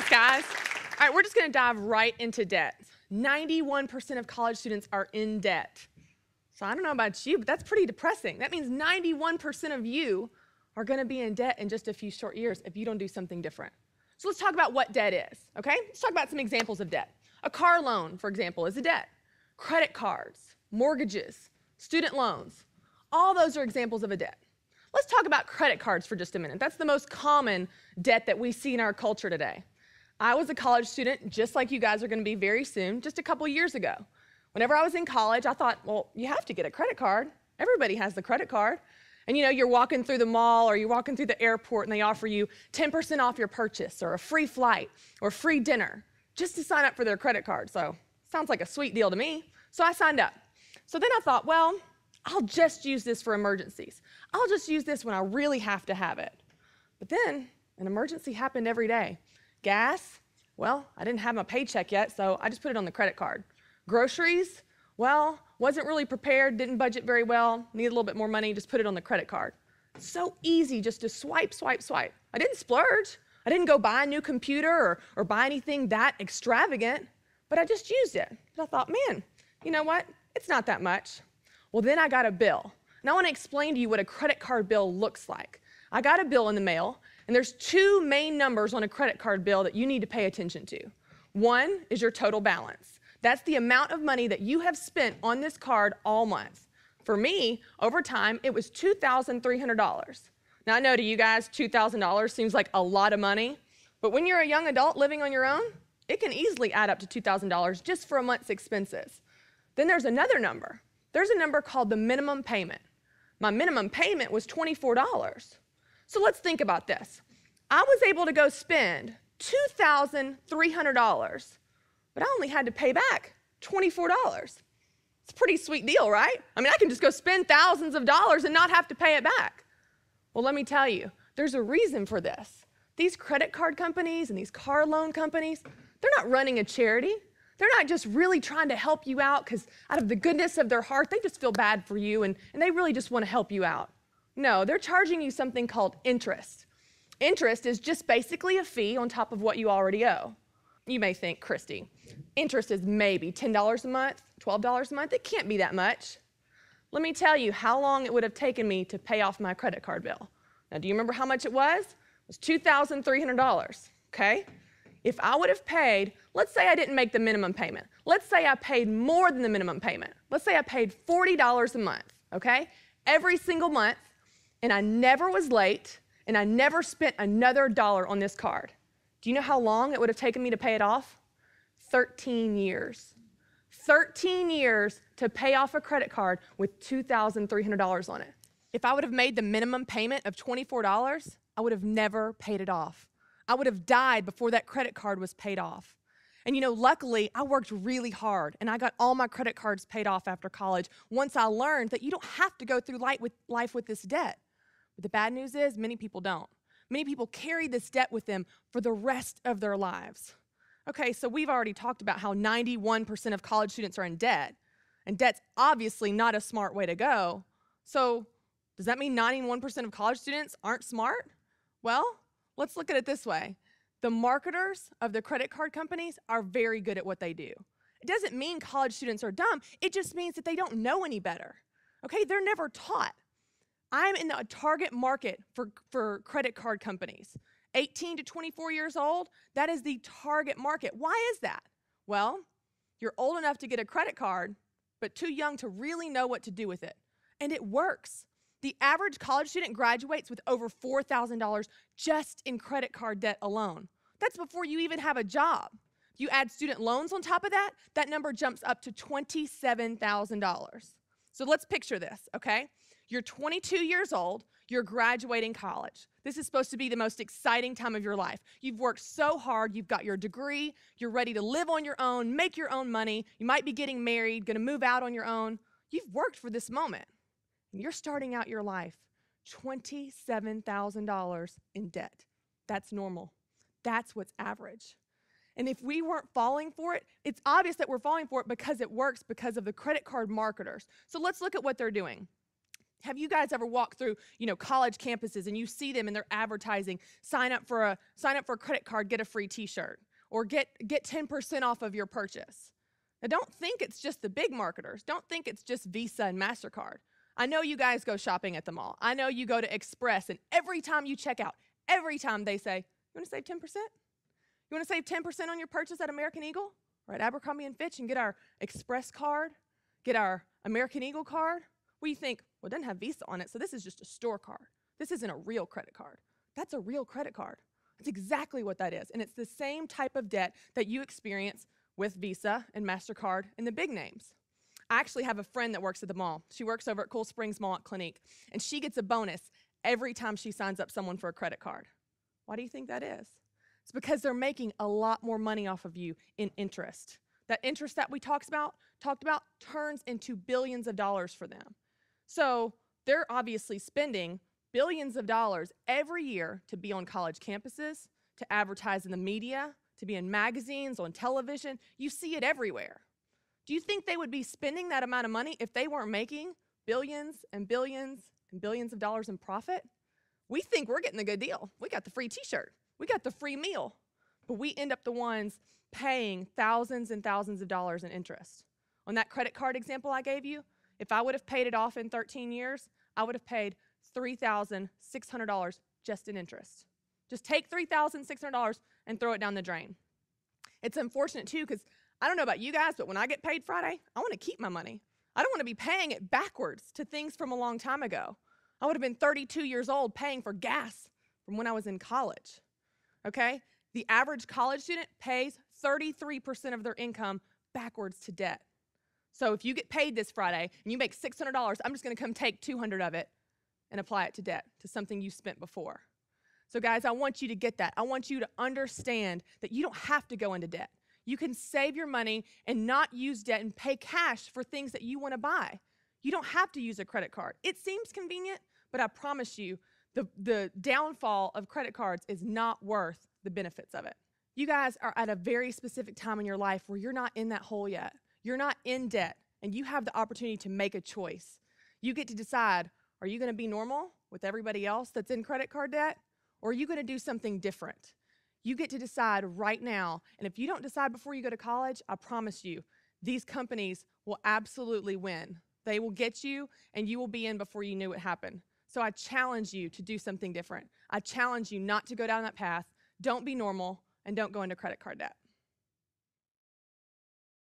Thanks, guys. All right, we're just going to dive right into debt. 91% of college students are in debt. So I don't know about you, but that's pretty depressing. That means 91% of you are going to be in debt in just a few short years if you don't do something different. So let's talk about what debt is, okay? Let's talk about some examples of debt. A car loan, for example, is a debt. Credit cards, mortgages, student loans, all those are examples of a debt. Let's talk about credit cards for just a minute. That's the most common debt that we see in our culture today. I was a college student, just like you guys are going to be very soon, just a couple years ago. Whenever I was in college, I thought, well, you have to get a credit card. Everybody has the credit card. And you're walking through the mall or you're walking through the airport and they offer you 10% off your purchase or a free flight or free dinner just to sign up for their credit card. So sounds like a sweet deal to me. So I signed up. So then I thought, well, I'll just use this for emergencies. I'll just use this when I really have to have it. But then an emergency happened every day. Gas, well, I didn't have my paycheck yet, so I just put it on the credit card. Groceries, well, wasn't really prepared, didn't budget very well, needed a little bit more money, just put it on the credit card. So easy just to swipe, swipe, swipe. I didn't splurge. I didn't go buy a new computer or buy anything that extravagant, but I just used it. And I thought, man, you know what? It's not that much. Well, then I got a bill. And I want to explain to you what a credit card bill looks like. I got a bill in the mail, and there's two main numbers on a credit card bill that you need to pay attention to. One is your total balance. That's the amount of money that you have spent on this card all month. For me, over time, it was $2,300. Now, I know to you guys, $2,000 seems like a lot of money, but when you're a young adult living on your own, it can easily add up to $2,000 just for a month's expenses. Then there's another number. There's a number called the minimum payment. My minimum payment was $24. So let's think about this. I was able to go spend $2,300, but I only had to pay back $24. It's a pretty sweet deal, right? I mean, I can just go spend thousands of dollars and not have to pay it back. Well, let me tell you, there's a reason for this. These credit card companies and these car loan companies, they're not running a charity. They're not just really trying to help you out because out of the goodness of their heart, they just feel bad for you and they really just want to help you out. No, they're charging you something called interest. Interest is just basically a fee on top of what you already owe. You may think, Christy, interest is maybe $10 a month, $12 a month. It can't be that much. Let me tell you how long it would have taken me to pay off my credit card bill. Now, do you remember how much it was? It was $2,300, okay? If I would have paid, let's say I didn't make the minimum payment. Let's say I paid more than the minimum payment. Let's say I paid $40 a month, okay? Every single month, and I never was late, and I never spent another dollar on this card. Do you know how long it would have taken me to pay it off? 13 years. 13 years to pay off a credit card with $2,300 on it. If I would have made the minimum payment of $24, I would have never paid it off. I would have died before that credit card was paid off. And luckily, I worked really hard, and I got all my credit cards paid off after college once I learned that you don't have to go through life with this debt. But the bad news is many people don't. Many people carry this debt with them for the rest of their lives. Okay, so we've already talked about how 91% of college students are in debt, and debt's obviously not a smart way to go. So does that mean 91% of college students aren't smart? Well, let's look at it this way. The marketers of the credit card companies are very good at what they do. It doesn't mean college students are dumb. It just means that they don't know any better. Okay, they're never taught. I'm in the target market for credit card companies. 18 to 24 years old, that is the target market. Why is that? Well, you're old enough to get a credit card, but too young to really know what to do with it. And it works. The average college student graduates with over $4,000 just in credit card debt alone. That's before you even have a job. If you add student loans on top of that, that number jumps up to $27,000. So let's picture this, okay? You're 22 years old, you're graduating college. This is supposed to be the most exciting time of your life. You've worked so hard, you've got your degree, you're ready to live on your own, make your own money, you might be getting married, gonna move out on your own. You've worked for this moment, and you're starting out your life, $27,000 in debt. That's normal. That's what's average. And if we weren't falling for it, it's obvious that we're falling for it because it works because of the credit card marketers. So let's look at what they're doing. Have you guys ever walked through, college campuses and you see them and they're advertising, sign up for a credit card, get a free t-shirt, or get 10% off of your purchase? Now, don't think it's just the big marketers. Don't think it's just Visa and MasterCard. I know you guys go shopping at the mall. I know you go to Express, and every time you check out, every time they say, you want to save 10%? You want to save 10% on your purchase at American Eagle or at Abercrombie & Fitch and get our Express card, get our American Eagle card? Well, you think, well, it doesn't have Visa on it, so this is just a store card. This isn't a real credit card. That's a real credit card. That's exactly what that is. And it's the same type of debt that you experience with Visa and MasterCard and the big names. I actually have a friend that works at the mall. She works over at Cool Springs Mall at Clinique, and she gets a bonus every time she signs up someone for a credit card. Why do you think that is? It's because they're making a lot more money off of you in interest. That interest that we talked about turns into billions of dollars for them. So they're obviously spending billions of dollars every year to be on college campuses, to advertise in the media, to be in magazines, on television. You see it everywhere. Do you think they would be spending that amount of money if they weren't making billions and billions and billions of dollars in profit? We think we're getting a good deal. We got the free t-shirt. We got the free meal. But we end up the ones paying thousands and thousands of dollars in interest. On that credit card example I gave you, if I would have paid it off in 13 years, I would have paid $3,600 just in interest. Just take $3,600 and throw it down the drain. It's unfortunate too, because I don't know about you guys, but when I get paid Friday, I want to keep my money. I don't want to be paying it backwards to things from a long time ago. I would have been 32 years old paying for gas from when I was in college, okay? The average college student pays 33% of their income backwards to debt. So if you get paid this Friday and you make $600, I'm just going to come take $200 of it and apply it to debt, to something you spent before. So guys, I want you to get that. I want you to understand that you don't have to go into debt. You can save your money and not use debt and pay cash for things that you want to buy. You don't have to use a credit card. It seems convenient, but I promise you, the downfall of credit cards is not worth the benefits of it. You guys are at a very specific time in your life where you're not in that hole yet. You're not in debt, and you have the opportunity to make a choice. You get to decide, are you going to be normal with everybody else that's in credit card debt, or are you going to do something different? You get to decide right now, and if you don't decide before you go to college, I promise you, these companies will absolutely win. They will get you, and you will be in before you knew it happened. So I challenge you to do something different. I challenge you not to go down that path. Don't be normal, and don't go into credit card debt.